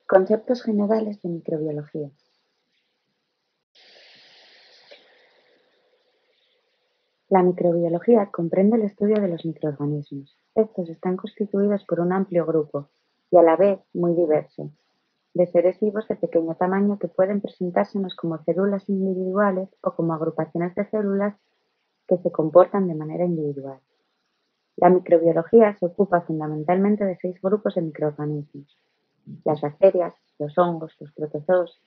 Conceptos generales de microbiología. La microbiología comprende el estudio de los microorganismos. Estos están constituidos por un amplio grupo, y a la vez muy diverso, de seres vivos de pequeño tamaño que pueden presentársenos como células individuales o como agrupaciones de células que se comportan de manera individual. La microbiología se ocupa fundamentalmente de 6 grupos de microorganismos: las bacterias, los hongos, los protozoos,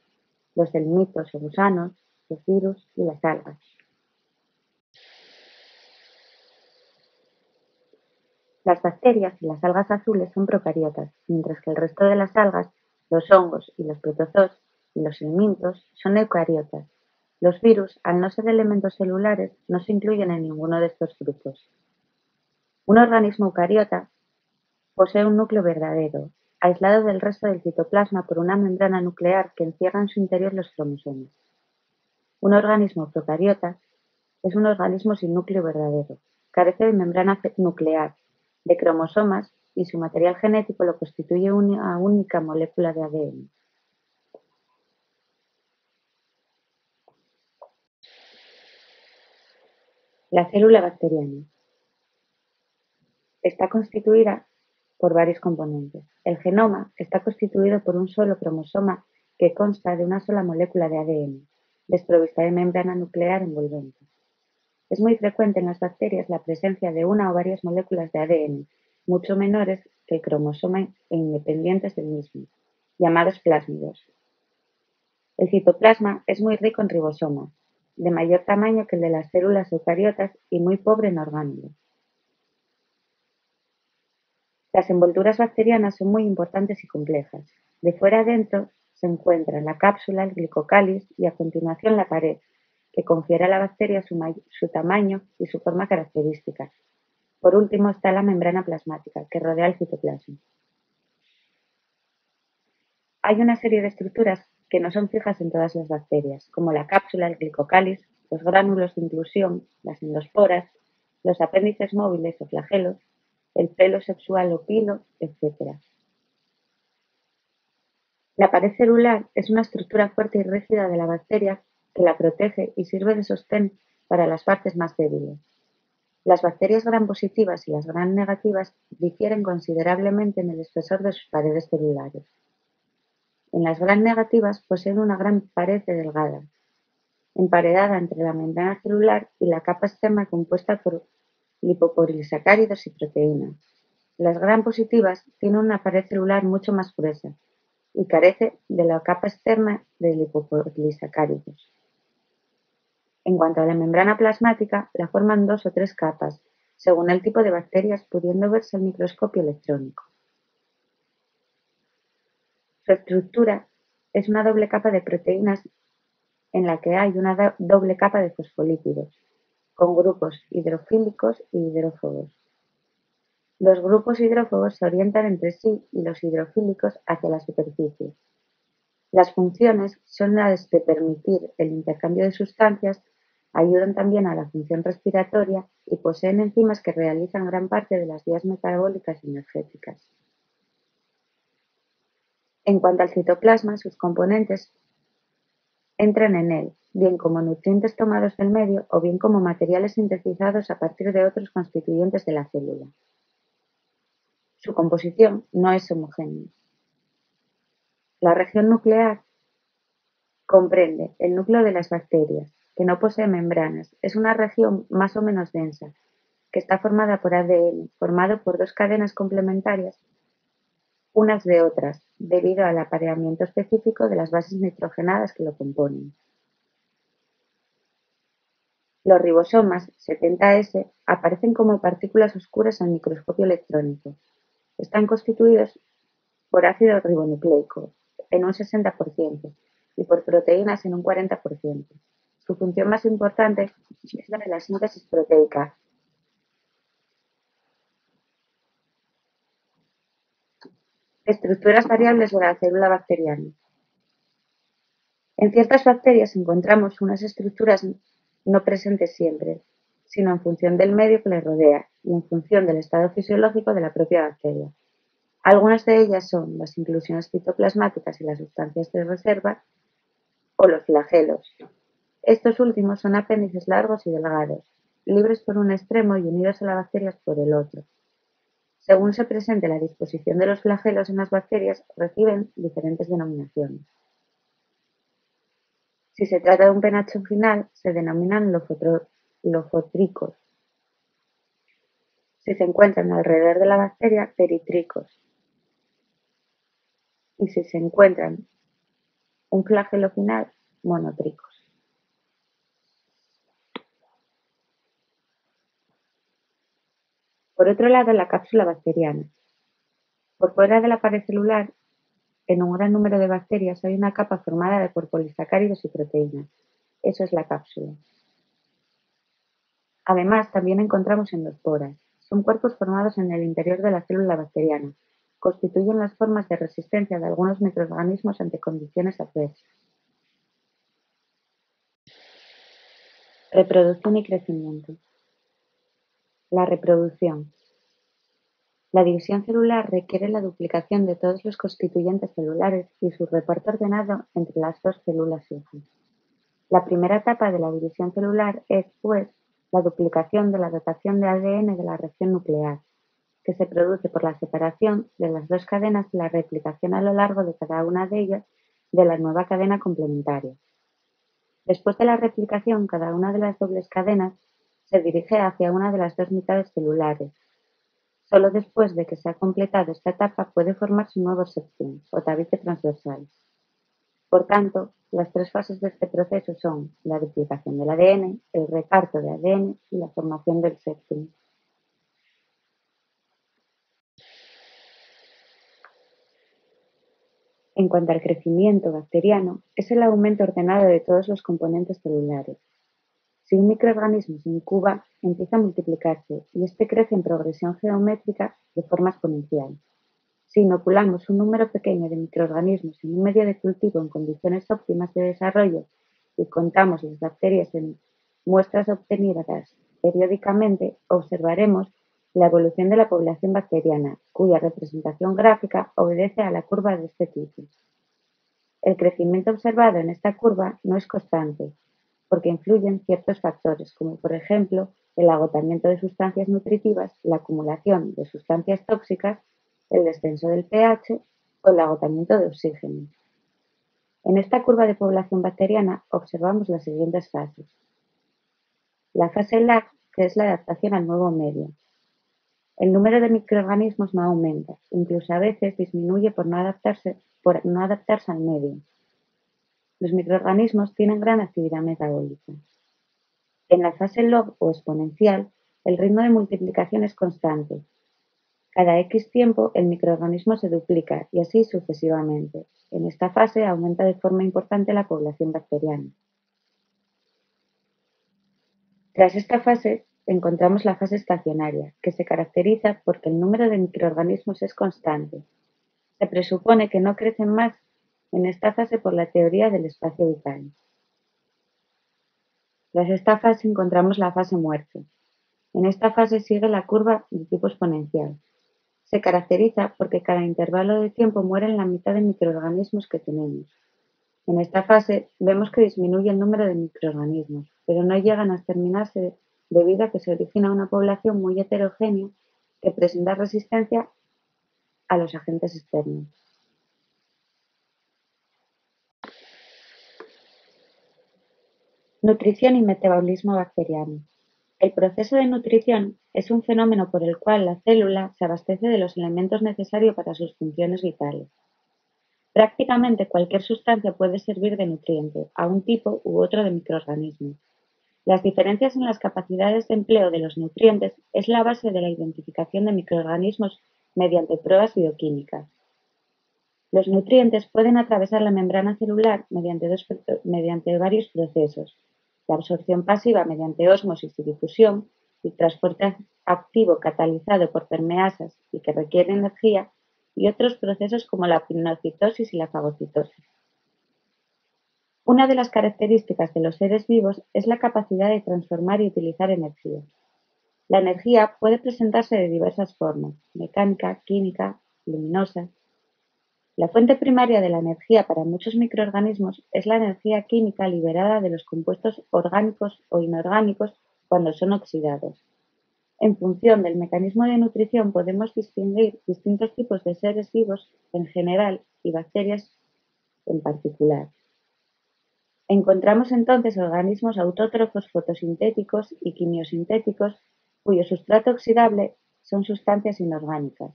los helmintos o gusanos, los virus y las algas. Las bacterias y las algas azules son procariotas, mientras que el resto de las algas, los hongos y los protozoos y los helmintos son eucariotas. Los virus, al no ser elementos celulares, no se incluyen en ninguno de estos grupos. Un organismo eucariota posee un núcleo verdadero, aislado del resto del citoplasma por una membrana nuclear que encierra en su interior los cromosomas. Un organismo procariota es un organismo sin núcleo verdadero, carece de membrana nuclear, de cromosomas y su material genético lo constituye una única molécula de ADN. La célula bacteriana está constituida por varios componentes. El genoma está constituido por un solo cromosoma que consta de una sola molécula de ADN, desprovista de membrana nuclear envolvente. Es muy frecuente en las bacterias la presencia de una o varias moléculas de ADN, mucho menores que el cromosoma e independientes del mismo, llamados plásmidos. El citoplasma es muy rico en ribosomas, de mayor tamaño que el de las células eucariotas y muy pobre en orgánulos. Las envolturas bacterianas son muy importantes y complejas. De fuera a dentro se encuentran la cápsula, el glicocáliz y a continuación la pared, que confiere a la bacteria su tamaño y su forma característica. Por último está la membrana plasmática, que rodea el citoplasma. Hay una serie de estructuras que no son fijas en todas las bacterias, como la cápsula, el glicocáliz, los gránulos de inclusión, las endosporas, los apéndices móviles o flagelos, el pelo sexual o pilo, etc. La pared celular es una estructura fuerte y rígida de la bacteria que la protege y sirve de sostén para las partes más débiles. Las bacterias gram positivas y las gram negativas difieren considerablemente en el espesor de sus paredes celulares. En las gram negativas poseen una gran pared delgada, emparedada entre la membrana celular y la capa externa compuesta por lipopolisacáridos y proteínas. Las gram positivas tienen una pared celular mucho más gruesa y carece de la capa externa de lipopolisacáridos. En cuanto a la membrana plasmática, la forman 2 o 3 capas, según el tipo de bacterias, pudiendo verse al microscopio electrónico. Su estructura es una doble capa de proteínas en la que hay una doble capa de fosfolípidos, con grupos hidrofílicos y hidrófobos. Los grupos hidrófobos se orientan entre sí y los hidrofílicos hacia la superficie. Las funciones son las de permitir el intercambio de sustancias, ayudan también a la función respiratoria y poseen enzimas que realizan gran parte de las vías metabólicas y energéticas. En cuanto al citoplasma, sus componentes entran en él, bien como nutrientes tomados del medio o bien como materiales sintetizados a partir de otros constituyentes de la célula. Su composición no es homogénea. La región nuclear comprende el núcleo de las bacterias, que no posee membranas. Es una región más o menos densa, que está formada por ADN, formado por 2 cadenas complementarias unas de otras, debido al apareamiento específico de las bases nitrogenadas que lo componen. Los ribosomas 70S aparecen como partículas oscuras al microscopio electrónico. Están constituidos por ácido ribonucleico en un 60% y por proteínas en un 40%. Su función más importante es la de la síntesis proteica. Estructuras variables de la célula bacteriana. En ciertas bacterias encontramos unas estructuras no presentes siempre, sino en función del medio que les rodea y en función del estado fisiológico de la propia bacteria. Algunas de ellas son las inclusiones citoplasmáticas y las sustancias de reserva o los flagelos. Estos últimos son apéndices largos y delgados, libres por un extremo y unidos a las bacterias por el otro. Según se presente la disposición de los flagelos en las bacterias, reciben diferentes denominaciones. Si se trata de un penacho final, se denominan lofotricos. Si se encuentran alrededor de la bacteria, peritricos. Y si se encuentran un flagelo final, monotricos. Por otro lado, la cápsula bacteriana. Por fuera de la pared celular, en un gran número de bacterias hay una capa formada por polisacáridos y proteínas. Eso es la cápsula. Además, también encontramos endosporas. Son cuerpos formados en el interior de la célula bacteriana. Constituyen las formas de resistencia de algunos microorganismos ante condiciones adversas. Reproducción y crecimiento. La reproducción. La división celular requiere la duplicación de todos los constituyentes celulares y su reparto ordenado entre las dos células hijas. La primera etapa de la división celular es, pues, la duplicación de la dotación de ADN de la región nuclear, que se produce por la separación de las dos cadenas y la replicación a lo largo de cada una de ellas de la nueva cadena complementaria. Después de la replicación, cada una de las dobles cadenas se dirige hacia una de las dos mitades celulares. Solo después de que se ha completado esta etapa puede formarse un nuevo septum o tabique transversal. Por tanto, las tres fases de este proceso son la duplicación del ADN, el reparto de ADN y la formación del septum. En cuanto al crecimiento bacteriano, es el aumento ordenado de todos los componentes celulares. Si un microorganismo se incuba, empieza a multiplicarse y este crece en progresión geométrica de forma exponencial. Si inoculamos un número pequeño de microorganismos en un medio de cultivo en condiciones óptimas de desarrollo y contamos las bacterias en muestras obtenidas periódicamente, observaremos la evolución de la población bacteriana, cuya representación gráfica obedece a la curva de este tipo. El crecimiento observado en esta curva no es constante, porque influyen ciertos factores, como por ejemplo el agotamiento de sustancias nutritivas, la acumulación de sustancias tóxicas, el descenso del pH o el agotamiento de oxígeno. En esta curva de población bacteriana observamos las siguientes fases. La fase lag, que es la adaptación al nuevo medio. El número de microorganismos no aumenta, incluso a veces disminuye por no adaptarse al medio. Los microorganismos tienen gran actividad metabólica. En la fase log o exponencial, el ritmo de multiplicación es constante. Cada X tiempo el microorganismo se duplica y así sucesivamente. En esta fase aumenta de forma importante la población bacteriana. Tras esta fase encontramos la fase estacionaria, que se caracteriza porque el número de microorganismos es constante. Se presupone que no crecen más en esta fase por la teoría del espacio vital. Tras esta fase encontramos la fase muerte. En esta fase sigue la curva de tipo exponencial. Se caracteriza porque cada intervalo de tiempo mueren la mitad de microorganismos que tenemos. En esta fase vemos que disminuye el número de microorganismos, pero no llegan a exterminarse debido a que se origina una población muy heterogénea que presenta resistencia a los agentes externos. Nutrición y metabolismo bacteriano. El proceso de nutrición es un fenómeno por el cual la célula se abastece de los elementos necesarios para sus funciones vitales. Prácticamente cualquier sustancia puede servir de nutriente a un tipo u otro de microorganismo. Las diferencias en las capacidades de empleo de los nutrientes es la base de la identificación de microorganismos mediante pruebas bioquímicas. Los nutrientes pueden atravesar la membrana celular mediante varios procesos: la absorción pasiva mediante ósmosis y difusión, el transporte activo catalizado por permeasas y que requiere energía, y otros procesos como la pinocitosis y la fagocitosis. Una de las características de los seres vivos es la capacidad de transformar y utilizar energía. La energía puede presentarse de diversas formas: mecánica, química, luminosa. La fuente primaria de la energía para muchos microorganismos es la energía química liberada de los compuestos orgánicos o inorgánicos cuando son oxidados. En función del mecanismo de nutrición podemos distinguir distintos tipos de seres vivos en general y bacterias en particular. Encontramos entonces organismos autótrofos fotosintéticos y quimiosintéticos cuyo sustrato oxidable son sustancias inorgánicas.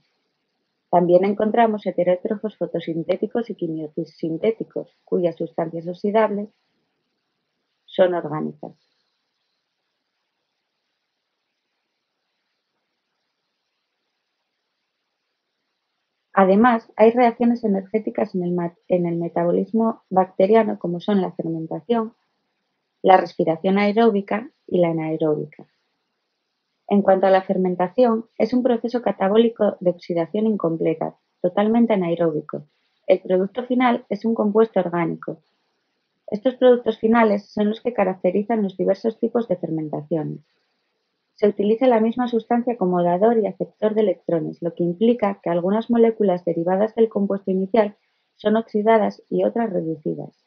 También encontramos heterótrofos fotosintéticos y quimiosintéticos cuyas sustancias oxidables son orgánicas. Además, hay reacciones energéticas en el metabolismo bacteriano como son la fermentación, la respiración aeróbica y la anaeróbica. En cuanto a la fermentación, es un proceso catabólico de oxidación incompleta, totalmente anaeróbico. El producto final es un compuesto orgánico. Estos productos finales son los que caracterizan los diversos tipos de fermentaciones. Se utiliza la misma sustancia como dador y aceptor de electrones, lo que implica que algunas moléculas derivadas del compuesto inicial son oxidadas y otras reducidas.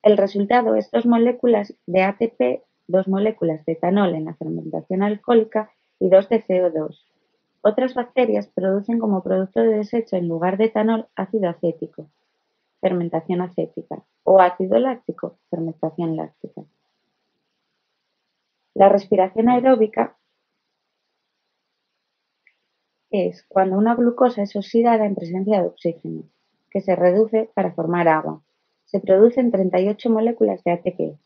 El resultado es dos moléculas de ATP, dos moléculas de etanol en la fermentación alcohólica y dos de CO2. Otras bacterias producen como producto de desecho en lugar de etanol ácido acético, fermentación acética, o ácido láctico, fermentación láctica. La respiración aeróbica es cuando una glucosa es oxidada en presencia de oxígeno, que se reduce para formar agua. Se producen 38 moléculas de ATP.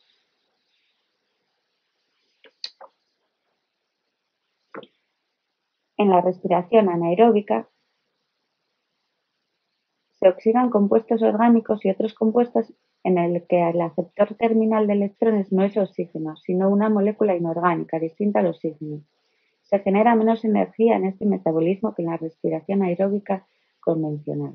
En la respiración anaeróbica se oxidan compuestos orgánicos y otros compuestos en el que el aceptor terminal de electrones no es oxígeno, sino una molécula inorgánica distinta al oxígeno. Se genera menos energía en este metabolismo que en la respiración aeróbica convencional.